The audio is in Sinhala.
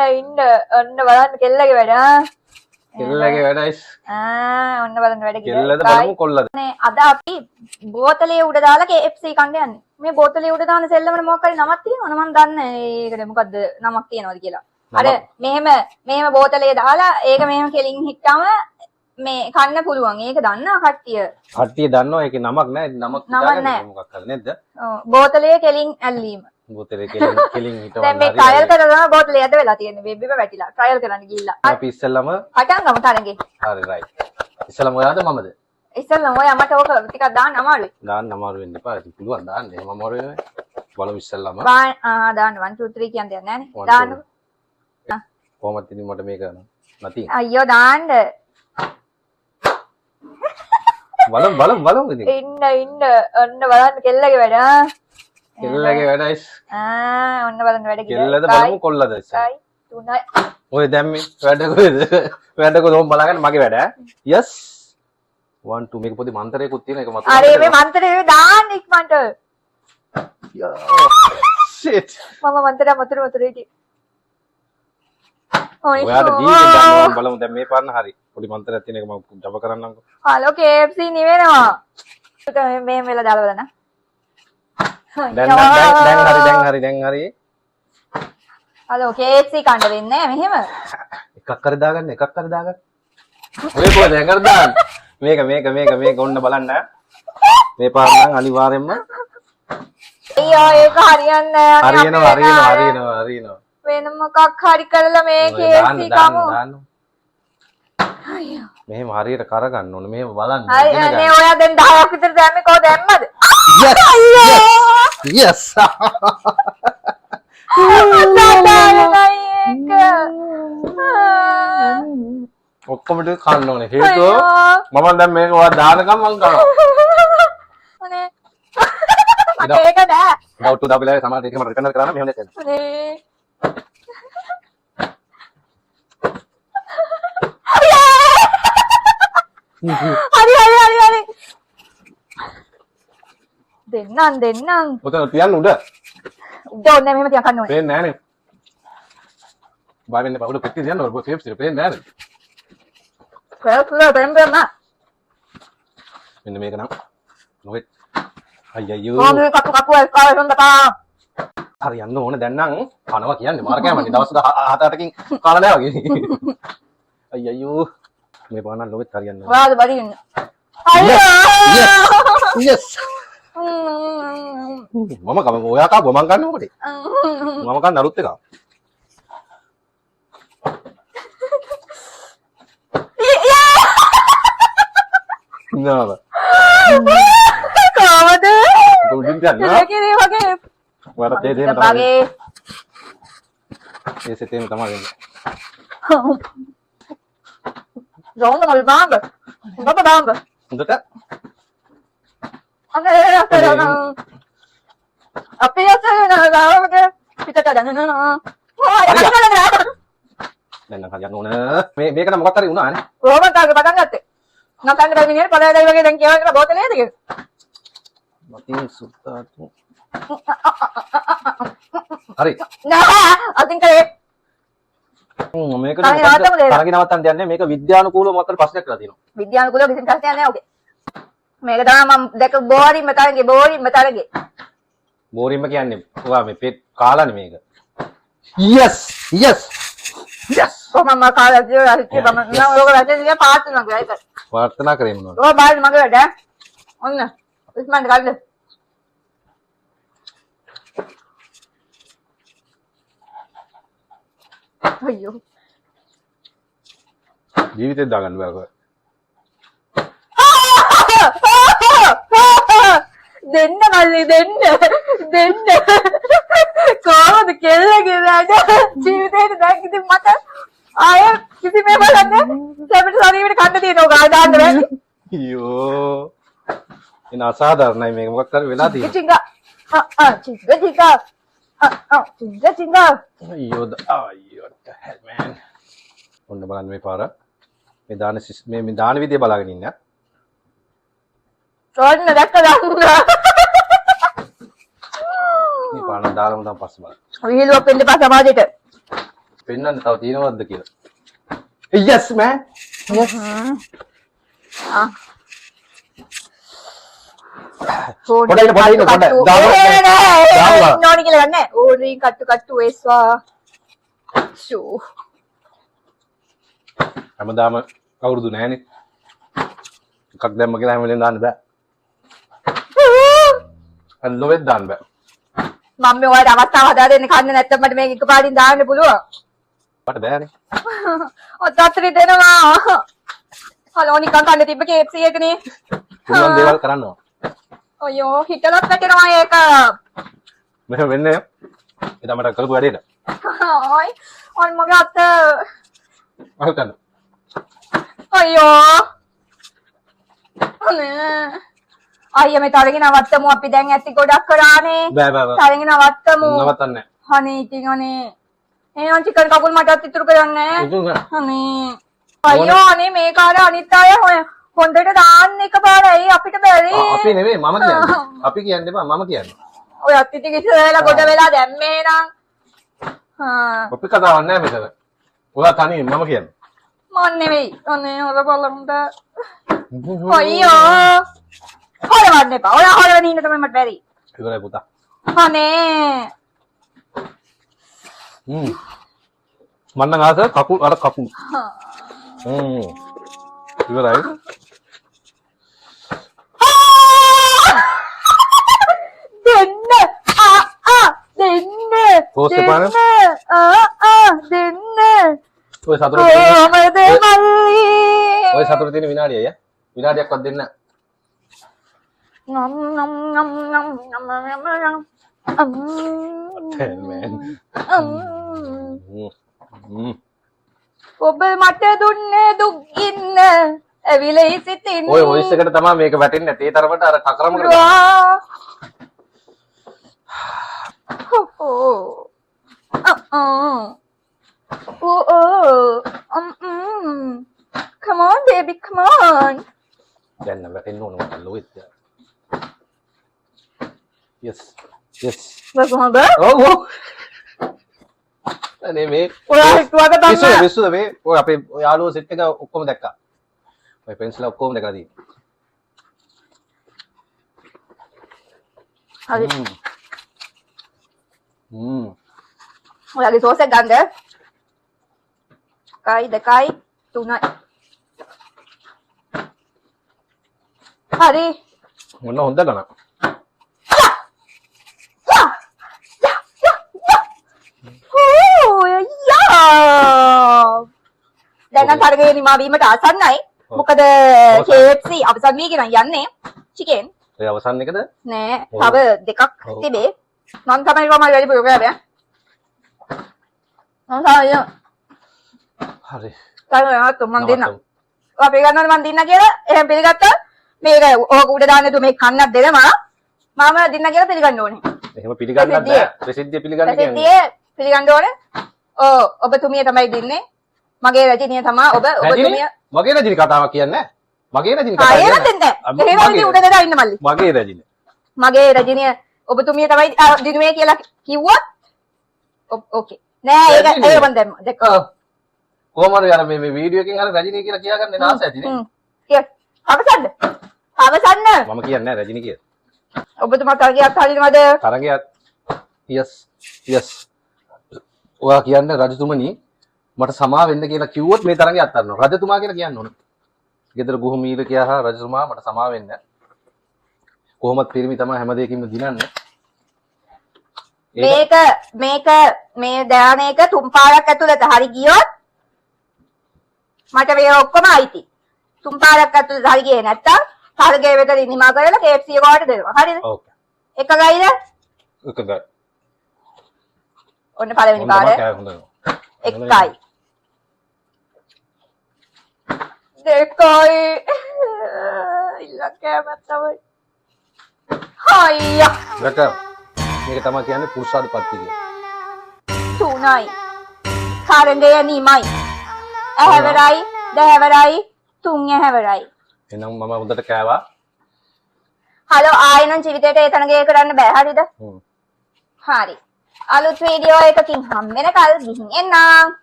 ඉන්න ඔන්න බලන්න කෙල්ලගේ වැඩ කෙල්ලගේ වැඩයිස් ඔන්න බලන්න වැඩ කෙල්ලද බලමු කොල්ලද නේ අද අපි බෝතලේ උඩ දාලා KFC කන්න යන්නේ මේ බෝතලේ උඩ දාන සෙල්ලමනේ මොකක් හරි නමක් තියෙනවද මම දන්නේ ඒකට මොකද්ද නමක් තියෙනවද කියලා අර මෙහෙම බෝතලේ දාලා ඒක මෙහෙම කෙලින් හිට්ටම මේ කන්න පුළුවන් ඒක දන්නා කට්ටිය දන්නවා ඒකේ නමක් නැහැ නමක් හිතාගන්න මොකක් හරි නේද ඔව් බෝතලේ කෙලින් ඇල්ලීම බෝතලේ කෙලින් හිටවන්න දැන් මේ ට්‍රයල් කරලා බෝතලේ ඇද වෙලා තියෙන්නේ බේබිම වැටිලා ට්‍රයල් කරන්න ගිහිල්ලා අපි ඉස්සෙල්ලම පටන් ගමු තරගේ හරි රයිට් ඉස්සෙල්ලම ඔයාද මමද ඉස්සෙල්ලම ඔයා මට ඕක ටිකක් දාන්න අමාරුයි දාන්න අමාරු වෙන්න එපා ඉතින් පුළුවන් දාන්න එහෙම අමාරු වෙන්නේ බලමු ඉස්සෙල්ලම දාන්න 1 2 3 කියන්නේ නැහැ දාන්න කොහොමද ඉතින් මට මේක නැති අයියෝ දාන්න බලමු ඉතින් ඉන්න ඔන්න බලන්න කෙල්ලගේ වැඩ කෙල්ලගේ වැඩයිස් ඔන්න බලන්න වැඩ කෙල්ලද බලමු කොල්ලද ඉස්සයි 3යි ඔය දැන් මේ වැඩ කොහෙද වැඩ කොහොම බලගන්න මගේ වැඩ යස් 1 2 මේක පොඩි මන්තරයකුත් තියෙන එක මත අර මේ මන්තරේ දාන්න ඉක්මනට shit මම මන්තරය මතුරු හිටියේ ඔයාට දීගෙන ගන්නවා බලමු දැන් මේ පාරන හරි පොඩි මන්තරයක් තියෙන එක මම ජප කරන්නම්කෝ හලෝ KFC නිවෙනවා මේ වෙලා දාලා බලන්න දැන් හරි හලෝ KFC කන්න වෙන්නේ මෙහෙම එකක් හරි දාගන්න ඔය කොහෙද දැන් හරි දාන්න මේක ඔන්න බලන්න මේ පාර නම් අනිවාර්යෙන්ම අයියෝ ඒක හරියන්නේ නැහැ හරියනවා වෙන මොකක් හරි කරලා මේ KFC කමු අයියෝ මෙහෙම හරියට කරගන්න ඕනේ මෙහෙම බලන්න අනේ ඔයා දැන් 10ක් විතර දැම්මේ කොහොද දැම්මද yes ඔක්කොම ටික කන්න ඕනේ හේතුව මම දැන් මේක ඔයා දානකම් මං කරනවා අනේ මට ඒක නෑ ඩවුට් දාපිලා සමහර එක මට රිටර්න් කරන්න මෙහෙම නැත්නම් අනේ හරි දෙන්නම් ඔතන තියන්න උඩ ඕනේ මෙහෙම තියන් කන්න ඕනේ පේන්නේ නැහනේ බය වෙන්න එපා උඩ පෙට්ටිය තියන්න ඕනේ KFC එක පේන්නේ නැහනේ පෙරම්පරම මෙන්න මේක නම් නොවෙත් අයියෝ මොන්නේ කපු කාරෙන්දපා හරි යන්න ඕනේ දැන් නම් කනවා කියන්නේ මාර කෑමනේ දවස් 7-8කින් කාලා නැහැ වගේ අයියෝ මේ පානන් නොවෙත් හරියන්න ඕනේ ඔයාද බඩින්න අයියෝ yes මම කම ඔයා කා ගොමන් ගන්න මොකටද මම කන්න අරුත් එක නෑ කොහමද දුන්නින් ගන්න ඒකේ වගේ ඔයාලා තේ දෙන්න තමයි ඒ සෙතේම තමයි වෙන්නේ Rốn nó bang. Nó bang. හොඳට අපි අතේ පිටට දැනනවා. දැන් හරියන්න ඕන මේක නම් මොකක් හරි වුණා නේ කොහොමද තාගේ පටන් ගත්තේ නම් කන්න බැරි මිනිහට පළයදයි වගේ දැන් කියවන්න කියලා බෝතලේ නේද මතින් සුත්තාතු හරි නෑ අතින් කරේ මේක තරගේ නවත්තන්න දෙන්නේ මේක විද්‍යානුකූලව මොකක්ද ප්‍රශ්නයක් කියලා තියෙනවා විද්‍යානුකූලව කිසිම ප්‍රශ්නයක් නෑ ඔගේ මේක තමයි මම දැක බෝරින්ම තරගේ බෝරින්ම කියන්නේ ඔයා මේ පෙට් කාලානේ මේක yes කොහොමද මම කාලා කියලා හිතුවේ මම නම් ඔයගොල්ලෝ වැටෙන්නේ පාත් වෙනවා කියලා ඒක ප්‍රාර්ථනා කරේ මොනවද ඔය බාල් මගේ වැඩ ඔන්න ඉස්මන්ට ගන්න අයියෝ ජීවිතේ දාගන්න බෑ දෙන්න මල්ලි දෙන්න කොහොමද කෙල්ලගේ වැඩ ජීවිතේට දැන් ඉතින් මට ආය කිසි මේ බලන්න සැපට ශරීරෙට කන්න තියෙනවා ගා දාන්න බැරි අයියෝ එන අසාධාරණයි මේක මොකක් හරි වෙලා තියෙනවා චිංගා අයියෝ what the hell man ඔන්න බලන්න මේ පාර මේ දාන විදිය බලාගෙන ඉන්න ඔන්න දැක්කද මේ පාන දාලම තමයි පස්සේ බලන්න විහිළුවක් වෙන්න එපා සමාජයට පෙන්වන්න තව තියෙනවද කියලා. Yes man. Yes. ආ පොඩ නෝනි කියලා ගන්න. ඕඩරින් කට්ටු එස්වා. ෂෝ. හැමදාම කවුරුදු නැහනේ. එකක් දැම්ම කියලා හැම වෙලෙම දාන්න බෑ. අල්ලොවෙත් දාන්න බෑ. මම මේ ඔයාලට අවස්ථාව හදා දෙන්න කන්න නැත්තම් මට මේක එකපාරින් දාන්න පුළුවන්. මට බෑනේ. ඔත් අතරේ දෙනවා. හලෝ නිකන් කන්න තිබ්බ KFC එකනේ. පුළුවන් දේවල් කරන්න ඕන. අයියෝ හිතලත් වැටෙනවා ඒක. මෙහෙම වෙන්නේ. එදා මට කරපු වැඩේට. ආයි අර මගේ අත. අහල් ගන්න. අයියෝ. අනේ. අයියා මේ තරගෙන නවත්තමු අපි දැන් ඇති ගොඩක් කරානේ. බෑ බෑ. තරගෙන නවත්තමු. නවත්තන්නේ නැහැ. අනේ ඉතින් අනේ. එහෙනම් චිකන් කකුල් මටත් ඉතුරු කරන්නේ. අනේ. අයියෝ අනේ මේ කාලේ අනිත් අය හොඳට දාන්න එකපාරයි අපිට බැරි. අපි නෙමෙයි මම කියන්නේ. අපි කියන්නේ බා මම කියන්නේ. ඔය අත්තිටි කිසලා ගොඩ වෙලා දැම්මේ නම්. අපි කතාවක් නැහැ මෙතන. ඔයා තනියෙන් මම කියන්නේ. මන් නෙවෙයි. අනේ හොර බලමුද. අයියෝ. හොරවන්න එපා. ඔයා හොරවන්න ඉන්න තමයි මට බැරි. ඉවරයි පුතා. අනේ. මන්න ආස කකුල් අර කකුල්. ඉවරයි. දෙන්න. දෙන්න. පෝස්ට් පාන. දෙන්න. ඔය සතුරු කොහමද මල්ලි? ඔය සතුරු තියෙන විනාඩිය අයියා. විනාඩියක්වත් දෙන්න. නම් නම් නම් නම් නම් නම් ඔබ මට දුන්නේ දුක් ඉන්න ඇවිලයි සිටින්න. ඔය වොයිස් එකට තමයි මේක වැටෙන්නේ නැතේ තරමට අර කකරමකට. Come on baby, come on. දැන් නම් වැටෙන්න ඕන මට ලොයිත්. Yes. Yes. කොහොමද? ඔව් ඔව්. අනේ මේ ඔයා හිතුවද තමයි? විශ්වද මේ ඔය අපේ යාළුවෝ සෙට් එක ඔක්කොම දැක්කා. ඔය පෙන්සිල් ඔක්කොම දැකලා තියෙනවා. හරි. ඔයාගේ සෝස් එක ගන්නද? 1 2 3යි. හරි. මොන හොඳ ගණන්. දැන් නම් තරගයේ නිමා වීමට ආසන්නයි. මොකද KFC අවසන් වීගෙන යන්නේ චිකන්. ඒ අවසන් එකද? නෑ. තව දෙකක් තිබේ. මම තමයි කොහමද වැඩි ප්‍රෝග්‍රෑම්. හරි. තාම මම දෙන්න. අපි ගන්නවද මම දෙන්න කියලා? එහෙනම් පිළිගත්තා. මේක ඕක උඩ දාන්න තු මේ කන්නක් දෙනවා. මම දෙන්න කියලා පිළිගන්න ඕනේ. එහෙම පිළිගන්නත් බෑ. ප්‍රසිද්ධිය පිළිගන්න කියන්නේ. ප්‍රසිද්ධිය පිළිගන්න ඕනේ. ඔබතුමිය තමයි දෙන්නේ. මගේ රජිනිය තමයි ඔබතුමිය. මගේ රජිනි කතාවක් කියන්නේ නැහැ. මගේ රජිනි කතාව ආයෙත් දෙන්නේ නැහැ. එහෙම විදිහ උඩ දාලා ඉන්න මල්ලි. මගේ රජිනි. මගේ රජිනිය ඔබතුමිය තමයි දිනුවේ කියලා කිව්වොත් ඕකේ. නෑ ඒක මම දැම්ම. දැක්කා. කොහමද යාර මේ වීඩියෝ එකෙන් අර රජිනි කියලා කියාගන්නේ නාස ඇතිනේ. අවසන්ද? අවසන්න. මම කියන්නේ නැහැ රජිනි කියලා. ඔබතුමා තරගයක් හරිනවද? තරගයක්. yes yes. ඔයා කියන්නේ රජතුමනි මට සමා වෙන්න කියලා කිව්වොත් මේ තරගය අත්හරිනවා. රජතුමා කියලා කියන්න ඕන. ගෙදර ගුහුමීල කියා රජතුමා මට සමා වෙන්න. කොහොමත් පිරිමි තමයි හැම දෙයකින්ම දිනන්නේ. මේක මේ දානයක තුන් පාරක් ඇතුළත හරි ගියොත් මට මේ ඔක්කොම අයිති. තුන් පාරක් ඇතුළත හරි ගියේ නැත්තම් තරගයේ වෙත නිමා කරලා KFC එකට දෙනවා. හරිද? ඕකේ. එකගයිද? එකගයි. ඔන්න පළවෙනි පාර. එකයි. දෙකයි. ඉලක්කයක් තමයි. හයියා. දැක මේක තමයි කියන්නේ පුරුෂාධිපත්‍ය කියන්නේ. තුනයි. තරගය නිමයි. ඇහැවරයි, දැහැවරයි, තුන් ඇහැවරයි. එහෙනම් මම හොඳට කෑවා. හලෝ ආයෙනම් ජීවිතේට ඒ තරගය කරන්න බෑ හරිද? හරි. අලුත් වීඩියෝ එකකින් හම්බ වෙනකල් ගිහින් එන්නම්.